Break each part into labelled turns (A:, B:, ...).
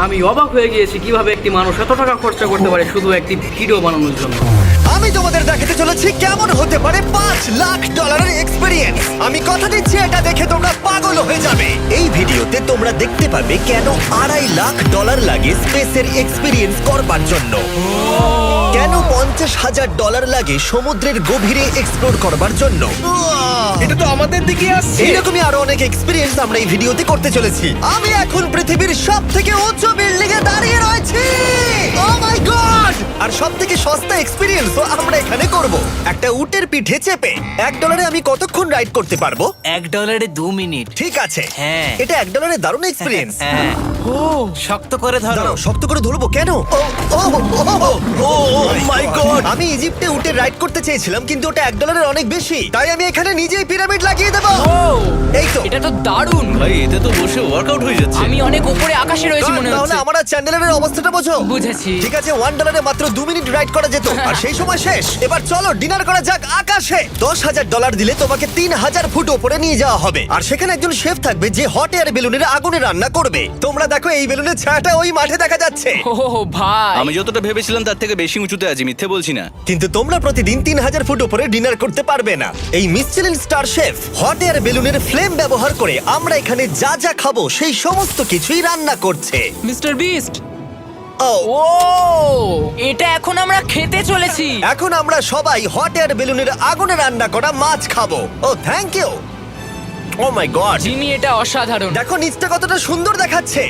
A: আমি অবাক হয়ে গিয়েছি কিভাবে একটি মানুষ এত টাকা খরচা করতে পারে শুধু একটি ভিডিও বানানোর জন্য।
B: আমি তোমাদের দেখাতে চলেছি কেমন হতে পারে $5 লাখ এক্সপেরিয়েন্স। আমি কথা দিচ্ছি এটা দেখে তোমরা পাগল হয়ে যাবে। এই ভিডিওতে তোমরা দেখতে পাবে কেন $2.5 লাখ লাগে স্পেসের এক্সপেরিয়েন্স করবার জন্য, কেন $50,000 লাগে সমুদ্রের গভীরে এক্সপ্লোর করবার জন্য।
C: এটা তো আমাদের দিকে আসছে।
B: এইরকমই আরো অনেক এক্সপেরিয়েন্স আমরা এই ভিডিওতে করতে চলেছি। আমি এখন পৃথিবীর সব থেকে উঁচু বিল্ডিং এ দাঁড়িয়ে রয়েছি। ও মাই গড! আর সব থেকে সস্তা এক্সপেরিয়েন্স আমরা এখানে করব একটা উটের পিঠে চেপে। $1 আমি কতক্ষণ রাইড করতে পারবো?
D: $1 2 মিনিট।
B: ঠিক আছে,
D: হ্যাঁ।
B: এটা $1 দারুণ এক্সপেরিয়েন্স।
D: হ্যাঁ। শক্ত করে ধরো।
B: দাঁড়াও, শক্ত করে ধরবো কেন? মাই গড! আমি ইজিপ্টে উটে রাইড করতে চেয়েছিলাম, কিন্তু ওটা $1 অনেক বেশি, তাই আমি এখানে নিজেই পিরামিড লাগিয়ে দেবো। এই তো।
E: এটা তো দারুণ।
C: ভাই এতে তো বসে ওয়ার্কআউট হয়ে যাচ্ছে।
E: আমি অনেক উপরে আকাশে রয়েছি মনে
B: তাহলে
E: হচ্ছে।
B: আমার আর চ্যান্ডেলের অবস্থাটা বোঝো।
E: বুঝেছি।
B: ঠিক আছে, $1 মাত্র 2 মিনিট রাইড করা যেত, আর সেই সময় শেষ। এবার চলো ডিনার করা যাক আকাশে। $10,000 দিলে তোমাকে 3,000 ফুট উপরে নিয়ে যাওয়া হবে, আর সেখানে একজন শেফ থাকবে যে হট এয়ার বেলুনের আগুনে রান্না করবে। তোমরা দেখো এই বেলুনের ছায়াটা ওই মাঠে দেখা যাচ্ছে।
E: ও ভাই,
C: আমি যতটা ভেবেছিলাম তার থেকে বেশি উঁচুতে আছি, মিথ্যে বলছি না।
B: কিন্তু তোমরা প্রতিদিন 3,000 ফুট উপরে ডিনার করতে পারবে না। এই Michelin star chef hot air বেলুনের ফ্লেম ব্যবহার করে আমরা এখানে যা যা খাবো সেই সমস্ত কিছুই রান্না করছে।
E: Mister beast.
B: ও
E: ও, এটা এখন আমরা খেতে চলেছি।
B: এখন আমরা সবাই হট এয়ার বেলুনের আগুনে রান্না করা মাছ খাবো। Oh thank you. Oh my god,
E: Jimmy, এটা অসাধারণ।
B: দেখো নিচটা কতটা সুন্দর দেখাচ্ছে।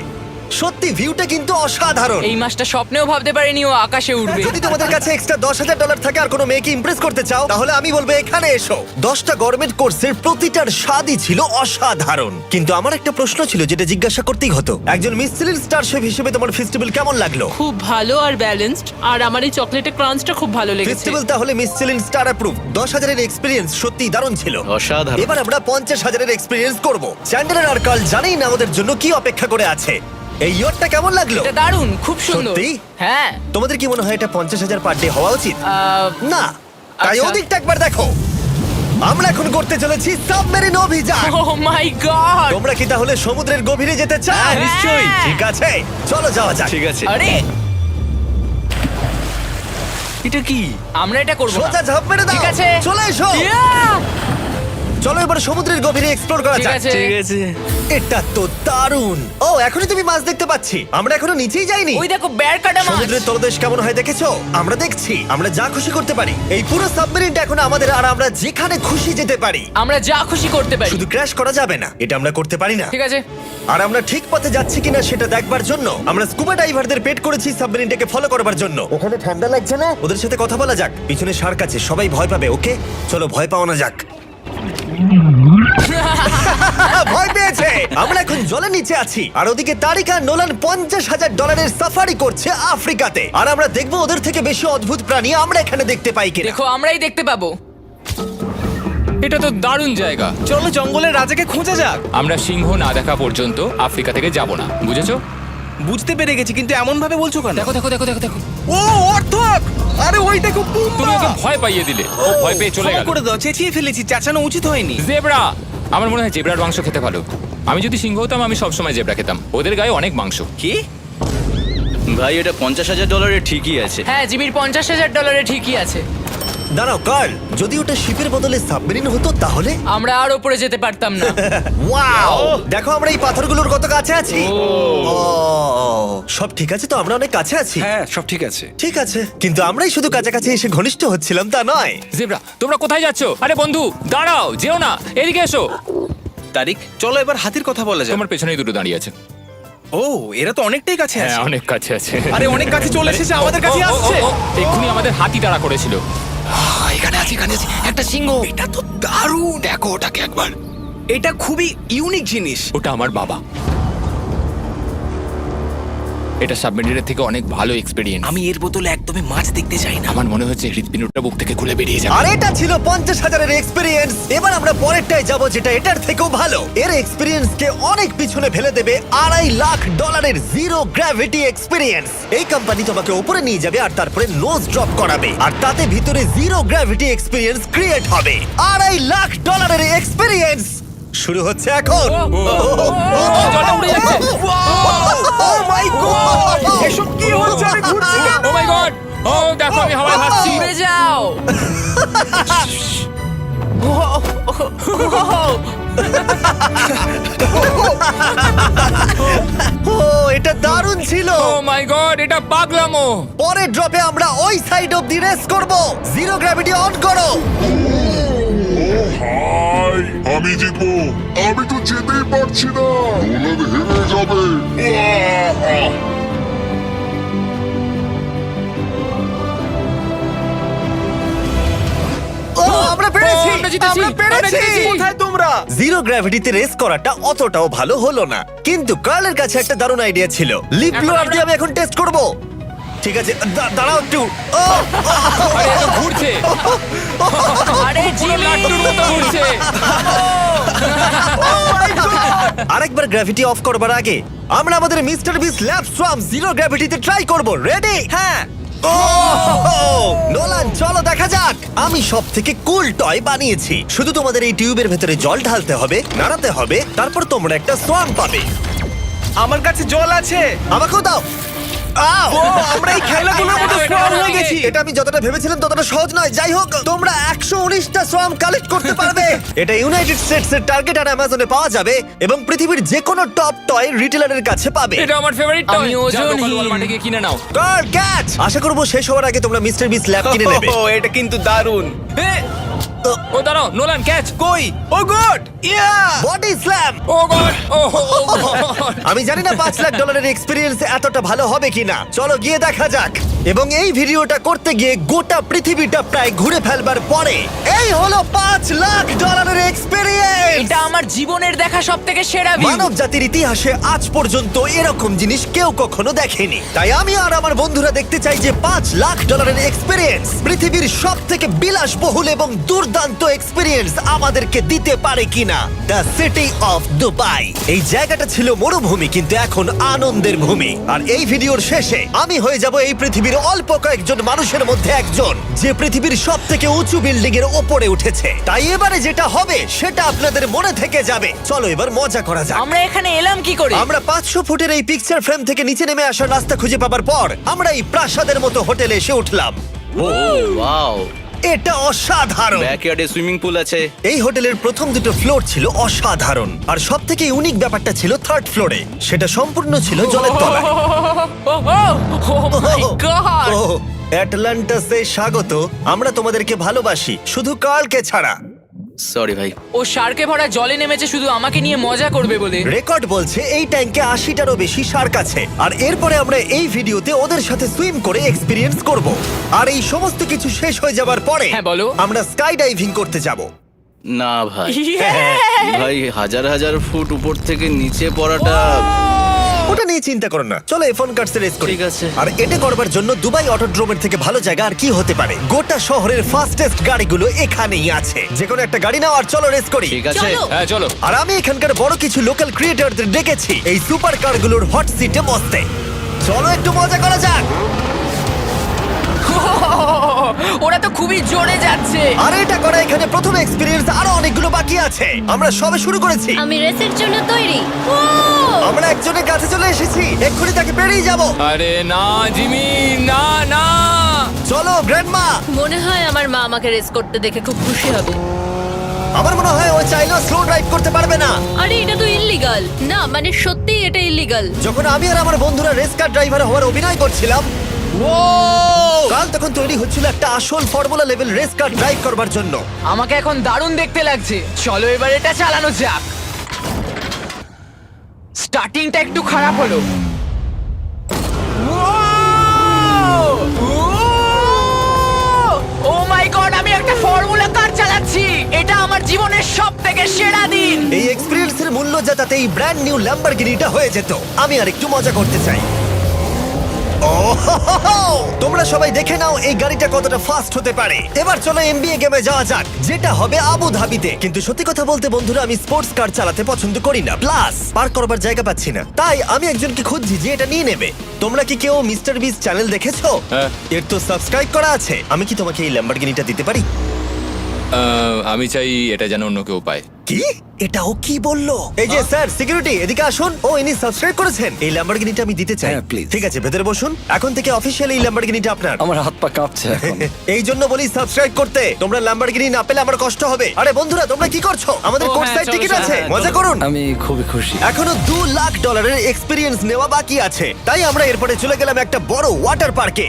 B: সত্যি ভিউটা কিন্তু অসাধারণ।
E: এই মাসটা স্বপ্নেও ভাবতে পারিনি ও আকাশে উঠবে।
B: যদি তোমাদের কাছে এক্সট্রা $10,000 থাকে আর কোনো মেয়েকে ইমপ্রেস করতে চাও, তাহলে আমি বলবো এখানে এসো। 10টা গরমেট কোর্সের প্রতিটার স্বাদই ছিল অসাধারণ। কিন্তু আমার একটা প্রশ্ন ছিল যেটা জিজ্ঞাসা করতেই হতো, একজন মিচেলিন স্টার শেফ হিসেবে তোমার ফেস্টিভ্যাল কেমন লাগলো?
F: খুব ভালো আর ব্যালেন্সড, আর আমার এই চকলেটের ক্রাঞ্চটা খুব ভালো লেগেছে।
B: ফেস্টিভ্যাল তাহলে মিচেলিন স্টার অ্যাপ্রুভ। 10,000 এর এক্সপেরিয়েন্স সত্যিই দারুণ ছিল।
C: অসাধারণ।
B: এবার আমরা 50,000 এর এক্সপেরিয়েন্স করব। চ্যান্ডেলার আর কার্ল জানেই না আমাদের জন্য কি অপেক্ষা করে আছে। এই ইয়টটা কেমন লাগলো?
E: এটা দারুণ, খুব সুন্দর।
B: সত্যি?
E: হ্যাঁ।
B: তোমাদের কি মনে হয় এটা 50,000 পার ডে হওয়া উচিত? না, তাই
E: আচ্ছা।
B: ওদিকটা একবার দেখো। আমরা এখন করতে চলেছি সাবমেরিন অভিযান।
E: ও মাই গড।
B: তোমরা কি তাহলে সমুদ্রের গভীরে যেতে চাও?
E: হ্যাঁ, নিশ্চয়ই।
B: ঠিক আছে, চলো যাওয়া যাক।
C: ঠিক আছে।
E: আরে,
C: এটা কি?
E: আমরা এটা করব না।
B: সোজা ঝাঁপ মেরে দাও।
E: ঠিক আছে।
B: চলে এসো।
E: Yeah!
B: চলো এবার সমুদ্রের গভীরে এক্সপ্লোর করা
E: ঠিক
B: যাক।
E: আছে।
C: ঠিক আছে।
B: এটা তো দারুণ। ও, এখনই তুমি মাছ দেখতে পাচ্ছি। আমরা এখনো নিচেই যাইনি।
E: ওই দেখো, বের কাটা মাছ।
B: সমুদ্রের তলদেশ কেমন হয় দেখেছো? আমরা দেখছি, আমরা যা খুশি করতে পারি। এই পুরো সাবমেরিনটা এখন আমাদের, আর আমরা যেখানে খুশি যেতে পারি।
E: আমরা যা খুশি করতে পারি।
B: শুধু ক্র্যাশ করা যাবে না, এটা আমরা করতে পারি না।
E: ঠিক আছে।
B: আর আমরা ঠিক পথে যাচ্ছি কিনা সেটা দেখবার জন্য আমরা স্কুবা ডাইভারদের পেড করেছি সাবমেরিনটাকে ফলো করবার জন্য। ওখানে ঠান্ডা লাগছে না? ওদের সাথে কথা বলা যাক। পিছনে শার্ক আছে, সবাই ভয় পাবে। ওকে, চলো ভয় পাও না যাক। ভয় পেয়েছে। আমরা এখন জলের নিচে আছি, আর ওদিকে তারিকা নোলান $50,000 সাফারি করছে আফ্রিকাতে। আর আমরা দেখবো ওদের থেকে বেশি অদ্ভুত প্রাণী আমরা এখানে দেখতে পাই কিনা।
E: দেখো, আমরাই দেখতে পাবো।
G: এটা তো দারুণ জায়গা।
C: চলো জঙ্গলের রাজাকে খোঁজা যাক।
G: আমরা সিংহ না দেখা পর্যন্ত আফ্রিকা থেকে যাব না, বুঝেছো?
C: বুঝতে পেরে গেছি, কিন্তু এমন ভাবে বলছো কেন?
G: দেখো দেখো দেখো দেখো দেখো,
C: ও অর্থক! আরে ওই দেখো
G: তুমি ওকে ভয় পাইয়ে দিলে, ও ভয় পেয়ে চলে
C: ক্ষমা
G: গেল।
C: করে দাও, চেঁচিয়ে ফেলেছি, চাচানো উচিত হয়নি।
G: জেব্রা, আমার মনে হয় জেব্রার মাংস খেতে ভালো। আমি যদি সিংহ হতাম আমি সবসময় জেব্রা খেতাম, ওদের গায়ে অনেক মাংস।
C: কি? ভাই এটা $50,000 ঠিকই আছে।
E: হ্যাঁ, জিমির $50,000 ঠিকই আছে।
B: দাঁড়াও কার্ল, যদি ওটা শিপের বদলে সাবমেরিন হতো তাহলে?
E: আমরা আর উপরে যেতে পারতাম না।
B: ওয়াও, দেখো আমরা এই পাথরগুলোর কত কাছে আছি। ও, সব ঠিক আছে তো? আমরা অনেক কাছে আছি।
C: হ্যাঁ সব ঠিক আছে।
B: ঠিক আছে, কিন্তু আমরাই শুধু কাছাকাছি এসে ঘনিষ্ঠ হচ্ছিলাম তা নয়।
G: জেব্রা, তোমরা কোথায় যাচ্ছো? আরে বন্ধু দাঁড়াও, যেও না, এদিকে এসো।
C: তারিক, চলো এবার হাতির কথা বলা যাক।
G: তোমার পেছনেই দুটো দাঁড়িয়ে আছে।
C: ও, এরা তো অনেকটাই কাছে
G: হ্যাঁ,
C: আছে।
G: অনেক কাছে আছে।
C: আরে অনেক কাছে চলে এসেছে, আমাদের কাছে আসছে।
G: এক্ষুনি আমাদের হাতি তাড়া করেছিল।
D: এখানে আছে একটা সিংহ।
C: এটা তো দারুণ।
D: দেখো ওটাকে একবার।
C: এটা খুবই ইউনিক জিনিস।
G: ওটা আমার বাবা। এটা সাবমেরিনের থেকে অনেক ভালো এক্সপেরিয়েন্স।
D: আমি এর বদলে একদমই মাছ দেখতে চাই না।
G: আমার মনে হচ্ছে হৃৎপিণ্ডটা বুক থেকে খুলে বেরিয়ে যাবে।
B: আর এটা ছিল 50,000 এর এক্সপেরিয়েন্স। এবার আমরা পরেরটায় যাব যেটা এটার থেকেও ভালো। এর এক্সপেরিয়েন্স কে অনেক পিছনে ফেলে দেবে। $2.5 লাখ জিরো গ্র্যাভিটি এক্সপেরিয়েন্স। এই কোম্পানি তোমাকে উপরে নিয়ে যাবে আর তারপরে নোজ ড্রপ করাবে, আর তাতে ভিতরে জিরো গ্র্যাভিটি এক্সপেরিয়েন্স ক্রিয়েট হবে। $2.5 লাখ এক্সপেরিয়েন্স শুরু হচ্ছে এখন।
G: জলটা উড়ে যাচ্ছে।
B: ও মাই
G: গড ও দেখো আমি হাওয়ায় ভাসছি
E: উড়ে যাও।
B: ও এটা দারুণ ছিল।
G: ও মাই গড এটা পাগলামো
B: পরের ড্রপে আমরা ওই সাইড অফ দি রেস করব। জিরো গ্র্যাভিটি অন করো।
H: হাই আমি জিতবো, আমি তো যেতেই পারছি না, নোলান হেরে যাবে।
B: ও আমরা পেরেছি,
G: আমরা জিতেছি,
B: আমরা
G: আমরা
B: পেরেছি।
G: জিতেছি।
B: কোথায় তোমরা? জিরো গ্র্যাভিটিতে রেস করাটা অতটাও ভালো হলো না, কিন্তু কার্লের কাছে একটা দারুণ আইডিয়া ছিল। লিপ
G: এখন
B: ব্লোয়ার
G: আমরা-
B: দিয়ে আমি এখন টেস্ট করব। ঠিক আছে, দাঁড়াও একটু। ও,
G: আরে এটা ঘুরছে
E: আরে
G: পুরো
E: জিমি,
G: লাট্টুর মতো ঘুরছে
B: আরেকবার গ্র্যাভিটি অফ করবার আগে আমরা আমাদের মিস্টার বিস ল্যাব সোয়াম জিরো গ্র্যাভিটিতে ট্রাই করব। রেডি? হ্যাঁ। ও নোলান চলো দেখা যাক। আমি সব থেকে কুল টয় বানিয়েছি। শুধু তোমাদের এই টিউবের ভেতরে জল ঢালতে হবে, নাড়াতে হবে, তারপর তোমরা একটা সোয়াম পাবে।
D: আমার কাছে জল আছে।
B: আমাকেও দাও। আমরা এই খেলাগুলোর মতো সোয়াম হয়ে গেছি। এটা আমি যতটা ভেবেছিলাম ততটা সহজ নয়। যাই হোক, তোমরা 119টা সোয়াম কালেক্ট করতে পারবে। এটা ইউনাইটেড স্টেটস এর টার্গেট আর অ্যামাজনে পাওয়া যাবে এবং পৃথিবীর যে কোনো টপ টয় রিটেলারের কাছে পাবে।
G: এটা আমার ফেভারিট টয়
E: আমি ওজনহীন।
G: ওয়ালমার্টে গিয়ে কিনে নাও
B: কার্ল ক্যাচ। আশা করবো শেষ হওয়ার আগে তোমরা মিস্টার বিস ল্যাব কিনে নেবে।
D: ও এটা কিন্তু দারুণ।
G: ও দাঁড়াও নোলান ক্যাচ
D: কই? Oh god! Yeah!
B: Body slam.
G: Oh god oh god
B: আমি জানি না $5 লাখ এক্সপিরিয়েন্স এতটা ভালো হবে কিনা। চলো গিয়ে দেখা যাক। এবং এই ভিডিওটা করতে গিয়ে গোটা পৃথিবীটা প্রায় ঘুরে ফেলবার পরে এই হলো $5 লাখ এক্সপিরিয়েন্স।
E: এটা আমার জীবনের দেখা সবথেকে সেরা ভিউ।
B: মানব জাতির ইতিহাসে আজ পর্যন্ত এরকম জিনিস কেউ কখনো দেখেনি। তাই আমি আর আমার বন্ধুরা দেখতে চাই যে $5 লাখ এক্সপিরিয়েন্স পৃথিবীর সব থেকে বিলাসবহুল এবং দুর্দান্ত এক্সপিরিয়েন্স আমাদেরকে দিতে পারে কিনা। The city of Dubai. এই জায়গাটা ছিল মরুভূমি, কিন্তু এখন আনন্দের ভূমি। আর এই ভিডিওর শেষে আমি হয়ে যাব এই পৃথিবীর অল্প কয়েকজন মানুষের মধ্যে একজন, যে পৃথিবীর সব থেকে উঁচু বিল্ডিং এর ওপরে উঠেছে। তাই এবারে যেটা হবে সেটা আপনাদের মনে থেকে যাবে। চলো এবার মজা করা যাক।
E: আমরা এখানে এলাম কি করে?
B: আমরা 500 ফুটের এই পিকচার ফ্রেম থেকে নিচে নেমে আসার রাস্তা খুঁজে পাবার পর আমরা এই প্রাসাদের মতো হোটেলে এসে উঠলাম।
C: ও ওয়াও,
B: এটা অসাধারণ।
C: ব্যাকইয়ার্ডে সুইমিং পুল আছে।
B: এই হোটেলের প্রথম দুটো ফ্লোর ছিল অসাধারণ, আর সব থেকে ইউনিক ব্যাপারটা ছিল থার্ড ফ্লোরে। সেটা সম্পূর্ণ ছিল জলের তলায়।
E: ও মাই গড!
B: ও অ্যাটলান্টাসে স্বাগত। আমরা তোমাদেরকে ভালোবাসি, শুধু কার্লকে ছাড়া।
C: সরি ভাই।
E: ও শার্কে ভরা জলে নেমেছে শুধু আমাকে নিয়ে মজা করবে বলে।
B: রেকর্ড বলছে এই ট্যাঙ্কে 80টারও বেশি শার্ক আছে। আর এরপরে আমরা এই ভিডিওতে ওদের সাথে সুইম করে এক্সপিরিয়েন্স করব। আর এই সমস্ত কিছু শেষ হয়ে যাবার পরে
E: হ্যাঁ, বলো।
B: আমরা স্কাই ডাইভিং করতে যাব।
C: না ভাই,
B: হ্যাঁ।
C: ভাই হাজার হাজার ফুট উপর থেকে নিচে পড়াটা।
B: ওটা নিয়ে চিন্তা করো না, চলো ফোন কার্ডস রেস করি।
C: ঠিক আছে।
B: আর এটা করবার জন্য দুবাই অটোড্রোমের থেকে ভালো জায়গা আর কি হতে পারে। গোটা শহরের ফাস্টেস্ট গাড়িগুলো এখানেই আছে। যে কোনো একটা গাড়ি নাও আর চলো রেস করি।
C: ঠিক আছে।
G: হ্যাঁ চলো
B: আর আমি এখানকার বড় কিছু লোকাল ক্রিয়েটরদের ডেকেছি এই সুপার কারগুলোর হট সিটে বসতে। চলো একটু মজা করা যাক।
E: ওরা তো খুবই জোরে যাচ্ছে।
B: আর এটা করা এখানে প্রথম এক্সপিরিয়েন্স, আরো অনেকগুলো বাকি আছে। আমরা সবে শুরু করেছি।
I: আমি রেসের জন্য তৈরি।
B: আমরা একজনের কাছে চলে এসেছি, এক্ষুনি তাকে পেরিয়ে যাব।
G: আরে না জিমি না না
B: চলো গ্র্যান্ডমা।
I: মনে হয় আমার মা আমাকে রেস করতে দেখে খুব খুশি হবে।
B: আমার মনে হয় ও চাইলেও স্লো ড্রাইভ করতে পারবে না।
I: আরে এটা তো ইল্লিগাল। না মানে সত্যি এটা ইল্লিগাল।
B: যখন আমি আর আমার বন্ধুরা রেস কার ড্রাইভার হওয়ার অভিনয় করছিলাম, কাল তখন তৈরি হচ্ছিল একটা আসল formula level race car drive করবার জন্য।
E: আমাকে এখন দারুণ দেখতে লাগছে। চলো এবার এটা চালানো যাক। স্টার্টিংটা একটু খারাপ হলো। ও মাই গড, আমি একটা ফর্মুলা কার চালাচ্ছি। এটা আমার জীবনের সবথেকে সেরা দিন।
B: এই এক্সপেরিয়েন্সের মূল্য যা তাতে এই ব্র্যান্ড নিউ ল্যাম্বরগিনিটা হয়ে যেত। আমি আর একটু মজা করতে চাই। তোমরা সবাই দেখে নাও এই গাড়িটা কতটা ফাস্ট হতে পারে। এবার চলো এমবিএ গেমে যাওয়া যাক, যেটা হবে আবু ধাবিতে। কিন্তু সত্যি কথা বলতে বন্ধুরা, আমি স্পোর্টস কার চালাতে পছন্দ করি না, প্লাস পার্ক করবার জায়গা পাচ্ছি না। তাই আমি একজনকে খুঁজছি যে এটা নিয়ে নেবে। তোমরা কি কেউ মিস্টার বিস চ্যানেল দেখেছো?
G: হ্যাঁ।
B: এর তো সাবস্ক্রাইব করা আছে। আমি কি তোমাকে এই ল্যাম্বরগিনিটা দিতে পারি?
G: আমি চাই এটা যেন অন্য কেউ পায়।
B: কি এটা ও কি বললো? এই যে স্যার সিকিউরিটি এদিকে আসুন। ও ইনি সাবস্ক্রাইব করেছেন। এই ল্যাম্বরগিনিটা আমি দিতে চাই।
J: হ্যাঁ, please.
B: ঠিক আছে, ভেতরে বসুন। এখন থেকে অফিশিয়ালি এই ল্যাম্বরগিনিটা আপনার।
J: আমার হাত পা কাঁপছে এখন।
B: এই জন্য বলি সাবস্ক্রাইব করতে। তোমরা ল্যাম্বরগিনি না পেলে আমার কষ্ট হবে। আরে বন্ধুরা, তোমরা কি করছো? আমাদের
A: ও,
B: কোর্ট
A: হ্যাঁ,
B: সাইড
A: চলো,
B: টিকিট
A: চলো,
B: আছে,
A: হ্যাঁ,
B: মজা
A: চলো।
B: করুন।
J: আমি খুবই খুশি।
B: এখনো $2,00,000 এক্সপিরিয়েন্স নেওয়া বাকি আছে। তাই আমরা এরপরে চলে গেলাম একটা বড় ওয়াটার পার্কে।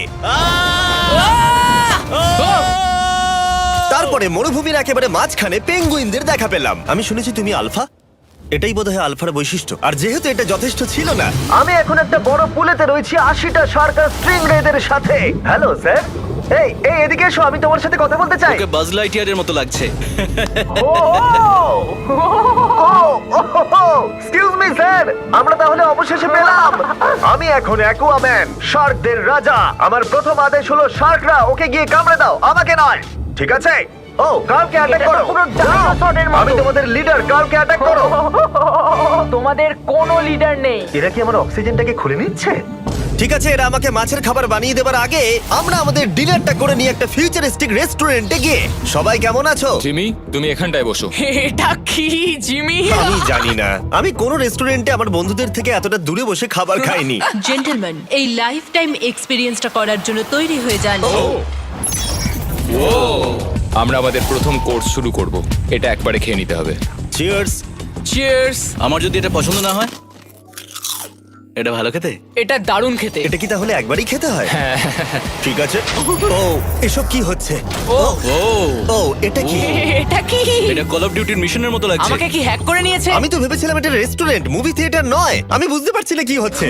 B: তারপরে মরুভূমির একেবারে মাঝখানে পেঙ্গুইনদের দেখা পেলাম। আমি শুনেছি তুমি আলফা। এটাই বোধহয় আলফার বৈশিষ্ট্য। আর যেহেতু এটা যথেষ্ট ছিল না, আমি এখন একটা বড় পুলেতে রয়েছি 80টা শার্ক আর স্ট্রিং রেদের সাথে। Hello sir. এই এই এদিকে এসো, আমি তোমার সাথে কথা বলতে চাই।
C: ওকে বাজ লাইটিয়ারের মতো লাগছে।
B: এক্সকিউজ মি স্যার, আমরা তাহলে অবশেষে পেলাম। আমি এখন অ্যাকুয়াম্যান, শার্কদের রাজা। আমার প্রথম আদেশ হলো শার্করা ওকে গিয়ে কামড়ে দাও, আমাকে নয়। ঠিক আছে? ও কার্লকে অ্যাটাক করো। আমি তোমাদের লিডার, কার্লকে অ্যাটাক করো।
E: তোমাদের কোনো লিডার নেই।
B: এরা কি আমার অক্সিজেনটাকে খুলে নিচ্ছে? ঠিক আছে, এরা আমাকে মাছের খাবার বানিয়ে দেবার আগে আমরা আমাদের ডিনারটা করে নিয়ে একটা ফিউচারিস্টিক রেস্টুরেন্টে গিয়ে। সবাই কেমন আছো?
G: জিমি, তুমি এখানটায় বসো।
E: এটা কি জিমি?
B: আমি জানি না, আমি কোন রেস্টুরেন্টে আমার বন্ধুদের থেকে এতটা দূরে বসে খাবার খাইনি।
I: জেন্টলম্যান, এই লাইফ টাইম এক্সপিরিয়েন্সটা করার জন্য তৈরি হয়ে যান।
G: আমরা আমাদের প্রথম কোর্স শুরু করব। এটা একবারে খেয়ে নিতে হবে।
B: চিয়ার্স।
E: চিয়ার্স।
C: আমার যদি এটা পছন্দ না হয়, এটা ভালো খেতে।
E: এটা দারুণ খেতে।
B: এটা কি তাহলে একবারই খেতে হয়? ঠিক আছে। ও এসব কি হচ্ছে?
E: ও
C: ও
B: ও এটা কি?
E: এটা কি?
C: এটা কল অফ ডিউটির মিশনের মতো লাগছে।
E: আমাকে কি হ্যাক করে নিয়েছে?
B: আমি তো ভেবেছিলাম এটা রেস্টুরেন্ট, মুভি থিয়েটার নয়। আমি বুঝতে পারছি না কি হচ্ছে।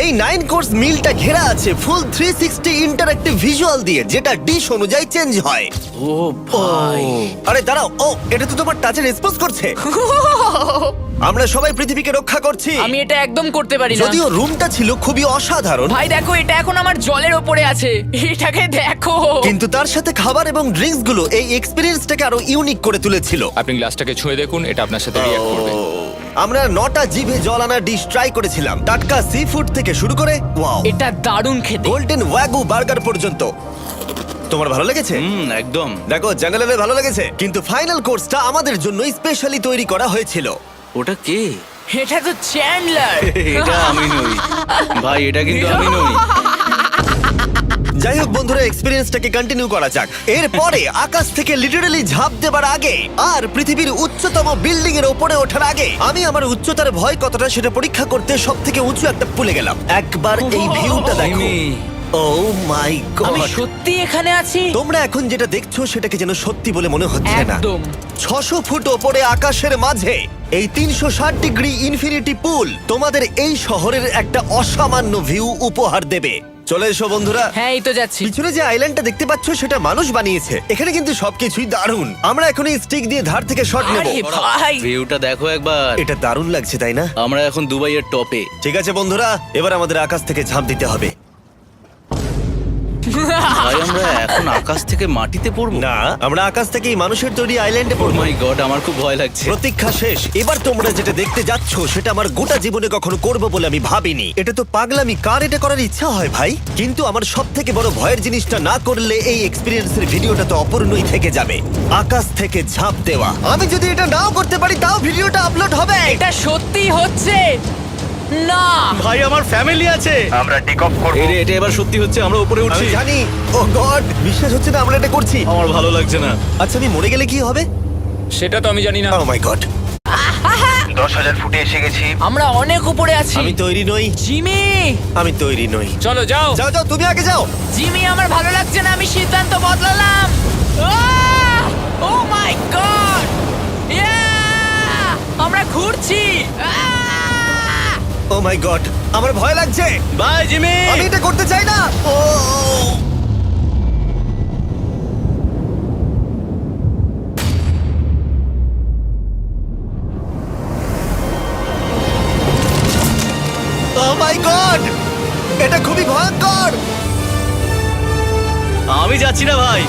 B: এই 9 কোর্স মিলটা ঘেরা আছে ফুল 360 ইন্টারঅ্যাক্টিভ ভিজুয়াল দিয়ে, যেটা ডিশ অনুযায়ী চেঞ্জ হয়।
C: ও ভাই,
B: আরে দাঁড়াও, ও এটা তো তোমার টাচে রেসপন্স করছে। আমরা সবাই পৃথিবীকে রক্ষা করছি।
E: আমি এটা একদম করতে পারি না।
B: যদিও রুমটা ছিল খুবই অসাধারণ,
E: ভাই দেখো, এটা এখন আমার জলের ওপরে আছে। এটাকে দেখো।
B: কিন্তু তার সাথে খাবার এবং ড্রিঙ্কস গুলো এই এক্সপেরিয়েন্সটাকে আরো ইউনিক করে তুলেছিল।
G: আপনি গ্লাসটাকে ছুঁয়ে দেখুন, এটা আপনার সাথে রিঅ্যাক্ট করবে।
B: আমরা 9টা জিভে জল আনা ডিশ ট্রাই করেছিলাম, টাটকা সি ফুড থেকে শুরু করে ওয়াও,
E: এটা দারুণ খেতে।
B: গোল্ডেন ওয়াগু বার্গার পর্যন্ত। তোমার ভালো লেগেছে?
C: একদম।
B: দেখো, জঙ্গলের ভালো লেগেছে, কিন্তু ফাইনাল কোর্সটা আমাদের জন্য স্পেশালি তৈরি করা হয়েছিল।
C: ওটা কে?
E: এটা তো চ্যান্ডলার।
C: এটা আমি নই ভাই, এটা কিন্তু আমি নই।
B: যাই হোক বন্ধুরা, এক্সপেরিয়েন্সটাকে কন্টিনিউ করা যাক। এরপরে আকাশ থেকে লিটারালি ঝাঁপ দেবার আগে আর পৃথিবীর উচ্চতম বিল্ডিং এর উপরে ওঠার আগে আমি আমার উচ্চতার ভয় কতটা সেটা পরীক্ষা করতে সব থেকে উঁচু একটা পুলে গেলাম। একবার এই ভিউটা দেখো।
C: জিমি।
B: ও মাই
E: আমি
B: গড!
E: সত্যি এখানে আছি।
B: তোমরা এখন যেটা দেখছো সেটাকে যেন সত্যি বলে মনে হচ্ছে না।
E: একদম।
B: 600 ফুট ওপরে আকাশের মাঝে এই 360 ডিগ্রি ইনফিনিটি পুল তোমাদের এই শহরের একটা অসামান্য ভিউ উপহার দেবে। চলে এসো বন্ধুরা।
E: হ্যাঁ, এই তো যাচ্ছি।
B: পিছনে যে আইল্যান্ডটা দেখতে পাচ্ছ সেটা মানুষ বানিয়েছে। এখানে কিন্তু সবকিছুই দারুণ। আমরা এখন এই স্টিক দিয়ে ধার থেকে শট নেব।
E: আরে ভাই,
C: ভিউটা দেখো একবার।
B: এটা দারুণ লাগছে, তাই না?
C: আমরা এখন দুবাইয়ের টপে।
B: ঠিক আছে বন্ধুরা, এবার আমাদের আকাশ থেকে ঝাঁপ দিতে হবে।
C: ভাই, আমরা এখন আকাশ থেকে মাটিতে পড়বো?
B: না, আমরা আকাশ থেকে এই মানুষের তৈরি আইল্যান্ডে
C: ও
B: পড়বো।
C: মাই গড, আমার খুব ভয় লাগছে।
B: প্রতীক্ষা শেষ। এবার তোমরা যেটা দেখতে যাচ্ছ সেটা আমার গোটা জীবনে কখনো করব বলে আমি ভাবিনি। এটা তো পাগলামি, কার এটা করার ইচ্ছা হয় ভাই? কিন্তু আমার সব থেকে বড় ভয়ের জিনিসটা না করলে এই এক্সপেরিয়েন্সের ভিডিওটা তো অপূর্ণই থেকে যাবে। আকাশ থেকে ঝাঁপ দেওয়া। আমি যদি এটা নাও করতে পারি তাও ভিডিওটা আপলোড হবে।
E: এটা সত্যি হচ্ছে না।
C: ভাই, আমার ফ্যামিলি আছে।
B: আমরা টেক অফ করব।
C: এরে, এটা এবার সত্যি হচ্ছে, আমরা উপরে উঠছি।
B: আমি জানি। ও গড, বিশ্বাস হচ্ছে না আমরা এটা করছি।
C: আমার ভালো লাগছে না।
B: আচ্ছা, আমি মরে গেলে কি হবে?
G: সেটা তো আমি জানি না।
B: ও মাই গড, 10,000 ফুটে এসে গেছি।
E: আমরা অনেক উপরে আছি।
B: আমি তৈরি নই।
E: জিমি,
B: আমি তৈরি নই।
G: চলো যাও।
B: যাও যাও, তুমি আগে যাও।
E: জিমি, আমার ভালো লাগছে না। আমি সিদ্ধান্ত বদলালাম। ও মাই গড, আমরা ঘুরছি।
B: ও মাই গড, আমার ভয় লাগছে।
C: Bye Jimmy.
B: আমি এটা করতে চাই না। ও মাই গড, এটা খুবই ভয়ঙ্কর।
C: আমি যাচ্ছি না ভাই।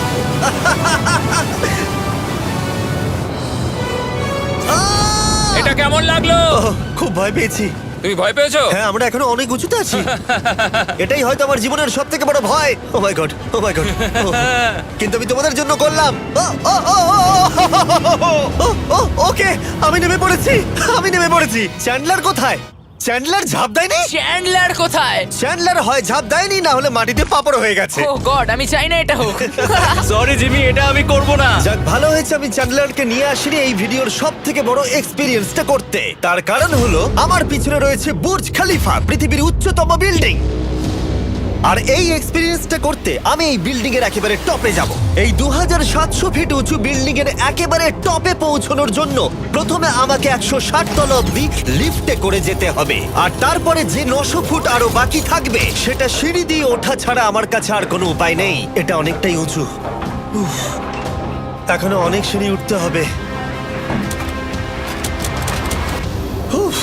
G: এটা কেমন লাগলো?
B: খুব ভয় পেয়েছি।
G: তুমি ভয় পেয়েছো?
B: হ্যাঁ, আমরা এখনো অনেক উঁচুতে আছি। এটাই হয়তো আমার জীবনের সব থেকে বড় ভয়। ও my god, O my god. কিন্তু আমি তোমাদের জন্য করলাম। ওকে, আমি নেমে পড়েছি। চ্যান্ডলার কোথায়? চ্যান্ডলার ঝাঁপ দেয়নি?
E: চ্যান্ডলার কোথায়?
B: চ্যান্ডলার হয় ঝাঁপ দেয়নি, না হলে মাটিতে পাপড় হয়ে গেছে।
E: ও গড, আমি চাই না এটা হোক।
C: সরি জিমি, এটা আমি করব না।
B: যাক, ভালো হয়েছে আমি চ্যান্ডলারকে নিয়ে আসিনি এই ভিডিওর সব থেকে বড় এক্সপিরিয়েন্সটা করতে। তার কারণ হলো আমার পিছনে রয়েছে বুর্জ খলিফা, পৃথিবীর উচ্চতম বিল্ডিং। আর এই এক্সপিরিয়েন্সটা করতে আমি এই বিল্ডিং এর একেবারে টপে যাব। এই 2700 ফিট উঁচু বিল্ডিং এর একেবারে টপে পৌঁছানোর জন্য প্রথমে আমাকে 160 তলা অব্দি লিফটে করে যেতে হবে, আর তারপরে যে 900 ফুট আরো বাকি থাকবে সেটা সিঁড়ি দিয়ে ওঠা ছাড়া আমার কাছে আর কোনো উপায় নেই। এটা অনেকটাই উঁচু। উফ, এখনো অনেক সিঁড়ি উঠতে হবে। উফ,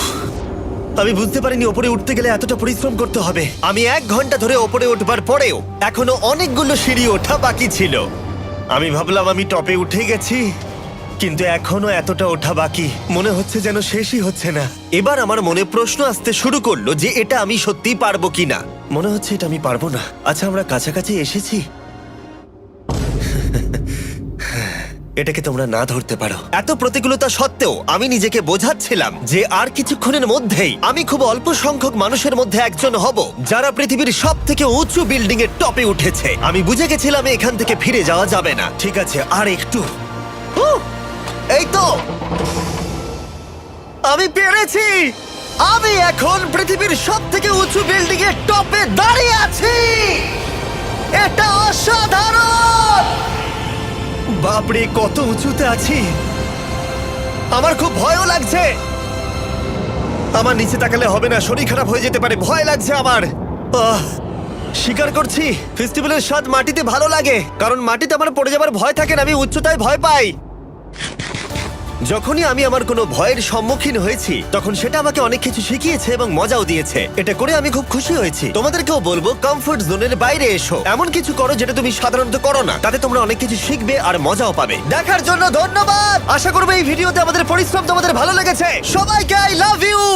B: আমি বুঝতে পারিনি ওপরে উঠতে গেলে এতটা পরিশ্রম করতে হবে। আমি 1 ঘন্টা ধরে ওপরে উঠবার পরেও এখনো অনেকগুলো সিঁড়ি ওঠা বাকি ছিল। আমি ভাবলাম আমি টপে উঠে গেছি, কিন্তু এখনো এতটা ওঠা বাকি। মনে হচ্ছে যেন শেষই হচ্ছে না। এবার আমার মনে প্রশ্ন আসতে শুরু করলো যে এটা আমি সত্যিই পারবো কিনা। মনে হচ্ছে এটা আমি পারবো না। আচ্ছা, আমরা কাছাকাছি এসেছি। এটাকে তোমরা না ধরতে পারো। এত প্রতিকূলতা সত্ত্বেও আমি নিজেকে বোঝাচ্ছিলাম যে আর কিছুক্ষণের মধ্যেই আমি খুব অল্প সংখ্যক মানুষের মধ্যে একজন হব যারা পৃথিবীর সব থেকে উঁচু বিল্ডিং এর টপে উঠেছে। আমি বুঝে গেছিলাম এখান থেকে ফিরে যাওয়া যাবে না। ঠিক আছে, আর একটু। এই তো, আমি পেরেছি। আমি এখন পৃথিবীর সব থেকে উঁচু বিল্ডিং এর টপে দাঁড়িয়ে আছি। এটা অসাধারণ। বাপরে, কত উঁচুতে আছি! আমার খুব ভয়ও লাগছে। আমার নিচে তাকালে হবে না, শরীর খারাপ হয়ে যেতে পারে। ভয় লাগছে আমার। স্বীকার করছি, ফেস্টিভ্যালের স্বাদ মাটিতে ভালো লাগে, কারণ মাটিতে আমার পড়ে যাবার ভয় থাকে না। আমি উচ্চতায় ভয় পাই। যখনই আমি আমার কোনো ভয়ের সম্মুখীন হয়েছি তখন সেটা আমাকে অনেক কিছু শিখিয়েছে এবং মজাও দিয়েছে। এটা করে আমি খুব খুশি হয়েছি। তোমাদেরকেও বলবো, কমফোর্ট জোনের বাইরে এসো, এমন কিছু করো যেটা তুমি সাধারণত করো না। তাতে তোমরা অনেক কিছু শিখবে আর মজাও পাবে। দেখার জন্য ধন্যবাদ। আশা করবো এই ভিডিওতে আমাদের পরিশ্রম তোমাদের ভালো লেগেছে। সবাইকে আই লাভ ইউ।